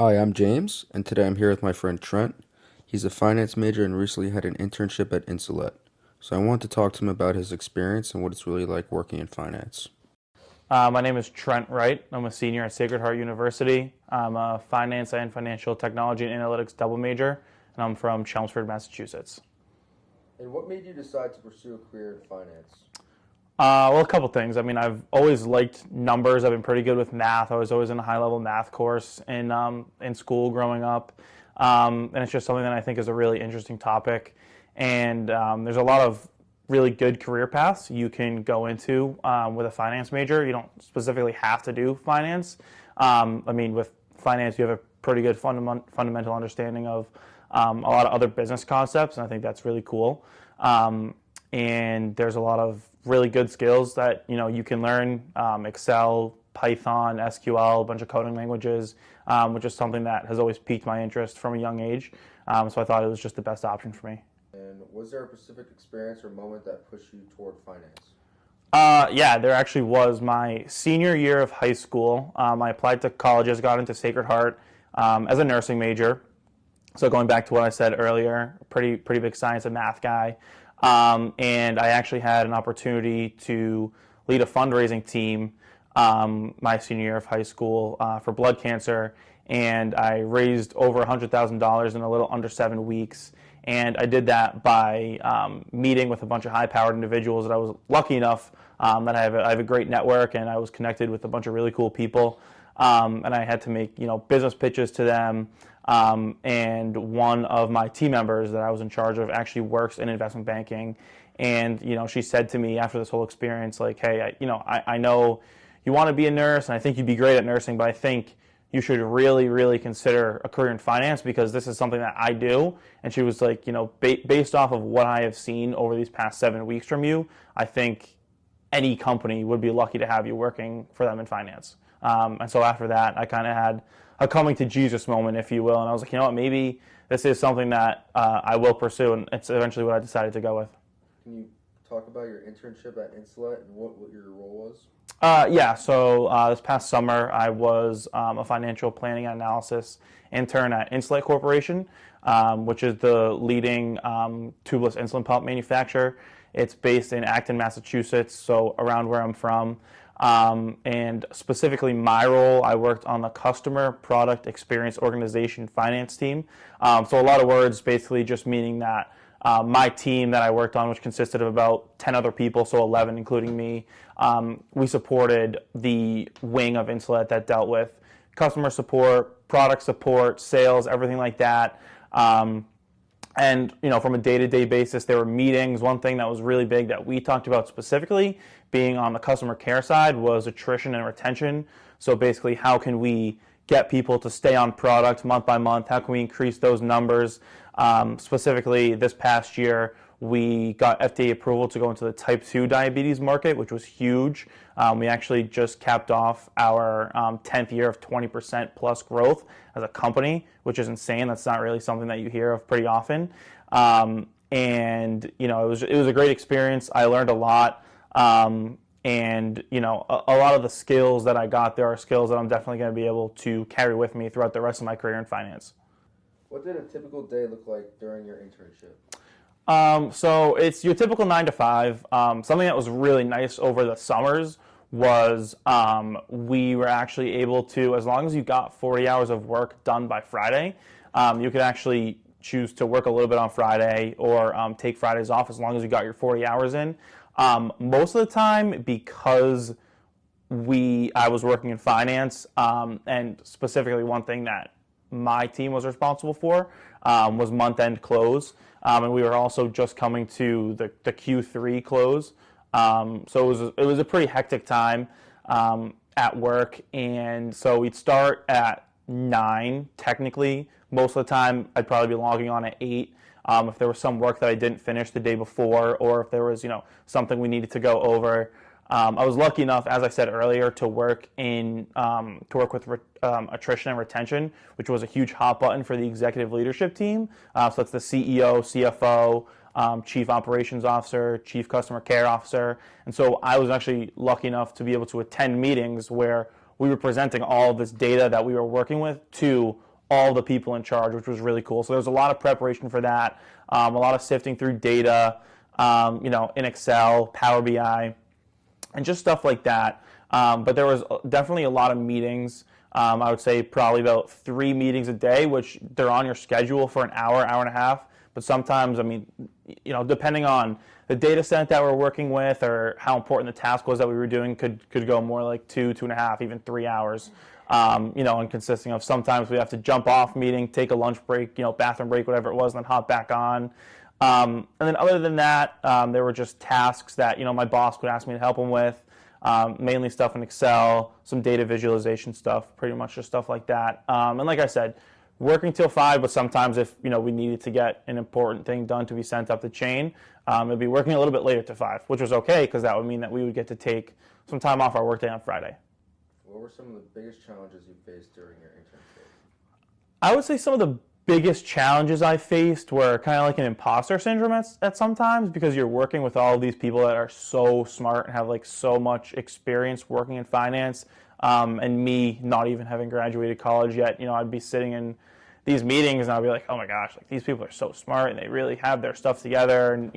Hi, I'm James, and today I'm here with my friend Trent. He's a finance major and recently had an internship at Insulet. So I want to talk to him about his experience and what it's really like working in finance. My name is Trent Wright. I'm a senior at Sacred Heart University. I'm a finance and financial technology and analytics double major, and I'm from Chelmsford, Massachusetts. And what made you decide to pursue a career in finance? Well, a couple things. I mean, I've always liked numbers. I've been pretty good with math. I was always in a high-level math course in school growing up, and it's just something that I think is a really interesting topic. And there's a lot of really good career paths you can go into with a finance major. You don't specifically have to do finance. I mean, with finance, you have a pretty good fundamental understanding of a lot of other business concepts, and I think that's really cool. And there's a lot of really good skills that you can learn: Excel, Python, SQL, a bunch of coding languages, which is something that has always piqued my interest from a young age. So I thought it was just the best option for me. And was there a specific experience or moment that pushed you toward finance? Yeah, there actually was. My senior year of high school, I applied to colleges, got into Sacred Heart as a nursing major. So going back to what I said earlier, pretty big science and math guy. And I actually had an opportunity to lead a fundraising team my senior year of high school for blood cancer, and I raised over $100,000 in a little under 7 weeks. And I did that by meeting with a bunch of high-powered individuals that I was lucky enough that I have a great network, and I was connected with a bunch of really cool people. And I had to make business pitches to them. And one of my team members that I was in charge of actually works in investment banking. And she said to me after this whole experience, like, hey, I know you want to be a nurse, and I think you'd be great at nursing, but I think you should really, really consider a career in finance because this is something that I do. And she was like, based off of what I have seen over these past 7 weeks from you, I think any company would be lucky to have you working for them in finance. And so after that, I kind of had a coming to Jesus moment, if you will. And I was like, what, maybe this is something that I will pursue. And it's eventually what I decided to go with. Can you talk about your internship at Insulet and what your role was? Yeah, so this past summer, I was a financial planning and analysis intern at Insulet Corporation, which is the leading tubeless insulin pump manufacturer. It's based in Acton, Massachusetts, so around where I'm from. And specifically my role, I worked on the customer product experience organization finance team. So a lot of words, basically just meaning that my team that I worked on, which consisted of about 10 other people, so 11 including me, we supported the wing of Insulet that dealt with customer support, product support, sales, everything like that. And from a day-to-day basis, there were meetings. One thing that was really big that we talked about specifically, being on the customer care side, was attrition and retention. So basically, how can we get people to stay on product month by month? How can we increase those numbers? Specifically, this past year, we got FDA approval to go into the type 2 diabetes market, which was huge. We actually just capped off our 10th year of 20% plus growth as a company, which is insane. That's not really something that you hear of pretty often. And it was a great experience. I learned a lot. And a lot of the skills that I got there are skills that I'm definitely going to be able to carry with me throughout the rest of my career in finance. What did a typical day look like during your internship? So it's your typical 9 to 5. Something that was really nice over the summers was we were actually able to, as long as you got 40 hours of work done by Friday, you could actually choose to work a little bit on Friday or take Fridays off as long as you got your 40 hours in. Most of the time, because I was working in finance, and specifically one thing that my team was responsible for was month-end close, and we were also just coming to the Q3 close. So it was a pretty hectic time at work, and so we'd start at 9 technically. Most of the time, I'd probably be logging on at 8. If there was some work that I didn't finish the day before, or if there was something we needed to go over. I was lucky enough, as I said earlier, to work with attrition and retention, which was a huge hot button for the executive leadership team. So that's the CEO, CFO, Chief Operations Officer, Chief Customer Care Officer. And so I was actually lucky enough to be able to attend meetings where we were presenting all of this data that we were working with to all the people in charge, which was really cool. So there was a lot of preparation for that, a lot of sifting through data, in Excel, Power BI, and just stuff like that. But there was definitely a lot of meetings. I would say probably about 3 meetings a day, which they're on your schedule for an hour, hour and a half. But sometimes, depending on the data set that we're working with or how important the task was that we were doing, could go more like 2.5, even 3 hours. And consisting of sometimes we have to jump off meeting, take a lunch break, bathroom break, whatever it was, and then hop back on. And then other than that, there were just tasks that, my boss would ask me to help him with, mainly stuff in Excel, some data visualization stuff, pretty much just stuff like that. And like I said, working till 5, but sometimes if, we needed to get an important thing done to be sent up the chain, it'd be working a little bit later to 5, which was okay because that would mean that we would get to take some time off our workday on Friday. What were some of the biggest challenges you faced during your internship? I would say some of the biggest challenges I faced were kind of like an imposter syndrome at sometimes because you're working with all of these people that are so smart and have like so much experience working in finance. And me not even having graduated college yet, I'd be sitting in these meetings and I'd be like, oh my gosh, like these people are so smart and they really have their stuff together. And,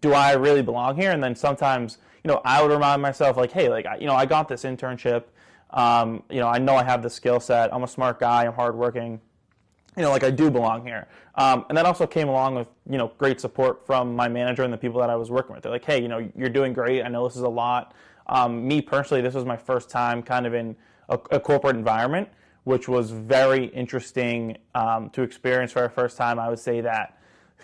do I really belong here? And then sometimes, I would remind myself like, hey, like, I got this internship. I know I have the skill set. I'm a smart guy. I'm hardworking. I do belong here. And that also came along with, great support from my manager and the people that I was working with. They're like, hey, you're doing great. I know this is a lot. Me personally, this was my first time kind of in a corporate environment, which was very interesting to experience for our first time. I would say that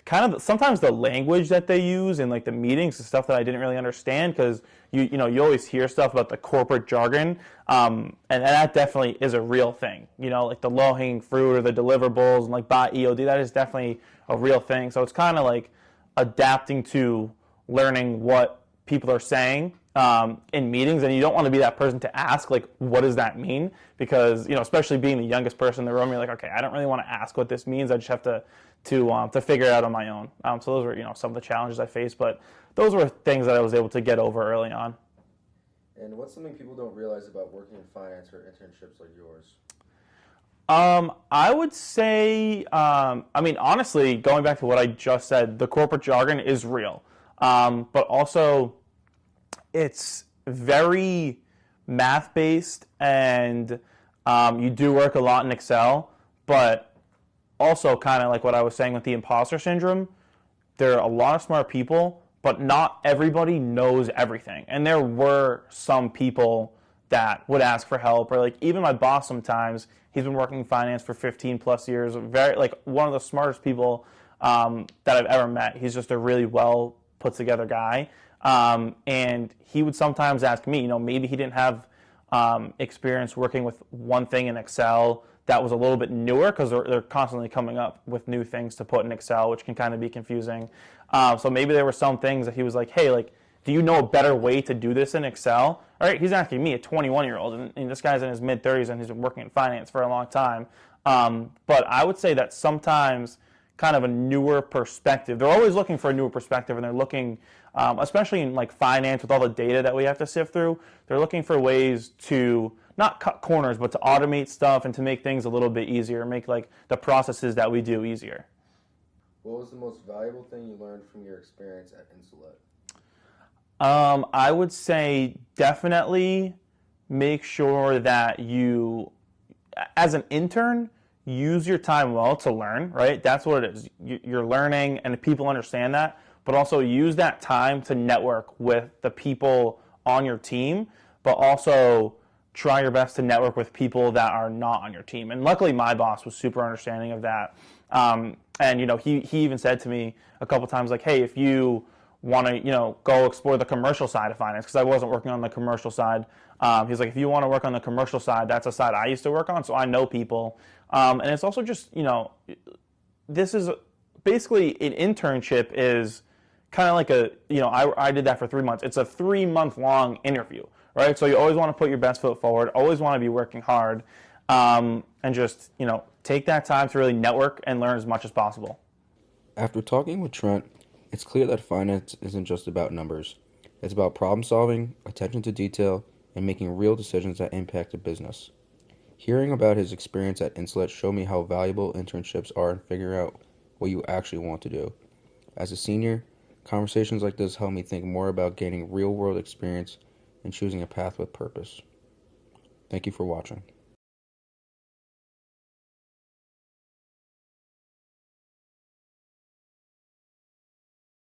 kind of sometimes the language that they use in like the meetings is stuff that I didn't really understand because you always hear stuff about the corporate jargon, and that definitely is a real thing. Like the low hanging fruit or the deliverables and like bot EOD, that is definitely a real thing. So it's kind of like adapting to learning what people are saying in meetings, and you don't want to be that person to ask like what does that mean, because especially being the youngest person in the room, you're like, okay, I don't really want to ask what this means. I just have to figure it out on my own. So those were some of the challenges I faced, but those were things that I was able to get over early on. And what's something people don't realize about working in finance or internships like yours? I would say, honestly, going back to what I just said, the corporate jargon is real, but also it's very math-based, and you do work a lot in Excel, but also kind of like what I was saying with the imposter syndrome, there are a lot of smart people, but not everybody knows everything. And there were some people that would ask for help, or like even my boss sometimes, he's been working in finance for 15 plus years, very like one of the smartest people that I've ever met. He's just a really well put together guy. And he would sometimes ask me, maybe he didn't have experience working with one thing in Excel that was a little bit newer, because they're constantly coming up with new things to put in Excel, which can kind of be confusing. So maybe there were some things that he was like, hey, like, do you know a better way to do this in Excel? All right, he's asking me, a 21-year-old, and this guy's in his mid-30s, and he's been working in finance for a long time. But I would say that sometimes kind of a newer perspective. They're always looking for a newer perspective, and they're looking, especially in like finance with all the data that we have to sift through, they're looking for ways to not cut corners, but to automate stuff and to make things a little bit easier, make like the processes that we do easier. What was the most valuable thing you learned from your experience at Insulet? I would say definitely make sure that you, as an intern, use your time well to learn, right? That's what it is. You're learning, and people understand that, but also use that time to network with the people on your team, but also try your best to network with people that are not on your team. And luckily, my boss was super understanding of that. And he even said to me a couple times, like, hey, if you want to, go explore the commercial side of finance, because I wasn't working on the commercial side. He's like, if you want to work on the commercial side, that's a side I used to work on, so I know people. And it's also just, this is basically an internship is kind of like I did that for 3 months. It's a 3-month long interview, right? So you always want to put your best foot forward, always want to be working hard, and just, take that time to really network and learn as much as possible. After talking with Trent, it's clear that finance isn't just about numbers. It's about problem solving, attention to detail, and making real decisions that impact a business. Hearing about his experience at Insulet showed me how valuable internships are in figuring out what you actually want to do. As a senior, conversations like this help me think more about gaining real world experience and choosing a path with purpose. Thank you for watching.